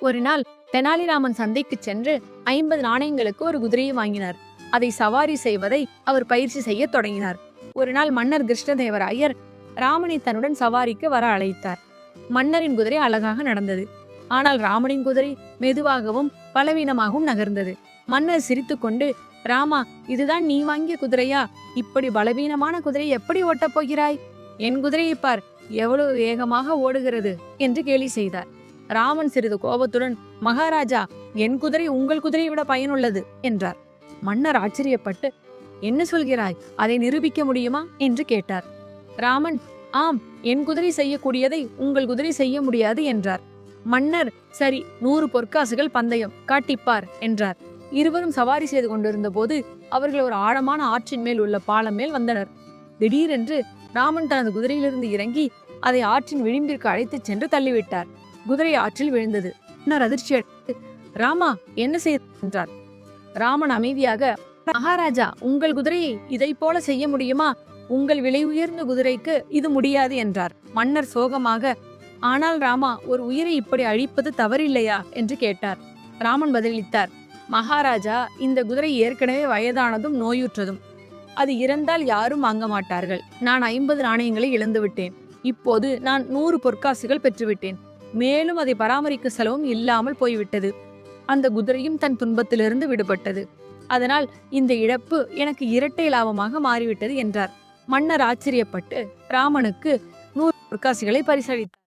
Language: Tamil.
ஒரு நாள் தெனாலிராமன் சந்தைக்கு சென்று 50 நாணயங்களுக்கு ஒரு குதிரையை வாங்கினார். அதை சவாரி செய்வதை அவர் பயிற்சி செய்ய தொடங்கினார். ஒரு நாள் மன்னர் கிருஷ்ணதேவராயர் ராமனை தன்னுடன் சவாரிக்கு வர அழைத்தார். மன்னரின் குதிரை அழகாக நடந்தது. ஆனால் ராமனின் குதிரை மெதுவாகவும் பலவீனமாகவும் நகர்ந்தது. மன்னர் சிரித்துக்கொண்டு, ராமா, இதுதான் நீ வாங்கிய குதிரையா? இப்படி பலவீனமான குதிரை எப்படி ஓட்டப் போகிறாய்? என் குதிரையை பார், எவ்வளவு வேகமாக ஓடுகிறது என்று கேலி செய்தார். ராமன் சிறிது கோபத்துடன், மகாராஜா, என் குதிரை உங்கள் குதிரையை விட பயனுள்ளது என்றார். மன்னர் ஆச்சரியப்பட்டு, என்ன சொல்கிறாய்? அதை நிரூபிக்க முடியுமா என்று கேட்டார். ராமன், ஆம், என் குதிரை செய்யக்கூடியதை உங்கள் குதிரை செய்ய முடியாது என்றார். மன்னர், சரி, 100 பொற்காசுகள் பந்தயம், காட்டிப்பார் என்றார். இருவரும் சவாரி செய்து கொண்டிருந்த போது அவர்கள் ஒரு ஆழமான ஆற்றின் மேல் உள்ள பாலம் மேல் வந்தனர். திடீரென்று ராமன் தனது குதிரையிலிருந்து இறங்கி அதை ஆற்றின் விளிம்பிற்கு அழைத்துச் சென்று தள்ளிவிட்டார். குதிரை ஆற்றில் விழுந்தது. மன்னர் அதிர்ச்சியடைந்து, ராமா, என்ன செய்தார்? ராமன் அமைதியாக, மகாராஜா, உங்கள் குதிரையை இதை போல செய்ய முடியுமா? உங்கள் விலை உயர்ந்த குதிரைக்கு இது முடியாது என்றார். மன்னர் சோகமாக, ஆனால் ராமா, ஒரு உயிரை இப்படி அழிப்பது தவறில்லையா என்று கேட்டார். ராமன் பதிலளித்தார், மகாராஜா, இந்த குதிரை ஏற்கனவே வயதானதும் நோயுற்றதும். அது இறந்தால் யாரும் வாங்க மாட்டார்கள். நான் 50 நாணயங்களை இழந்துவிட்டேன். இப்போது நான் 100 பொற்காசுகள் பெற்றுவிட்டேன். மேலும் அதை பராமரிக்க செலவும் இல்லாமல் போய்விட்டது. அந்த குதிரையும் தன் துன்பத்திலிருந்து விடுபட்டது. அதனால் இந்த இழப்பு எனக்கு இரட்டை லாபமாக மாறிவிட்டது என்றார். மன்னர் ஆச்சரியப்பட்டு ராமனுக்கு 100 பொற்காசுகளை பரிசளித்தார்.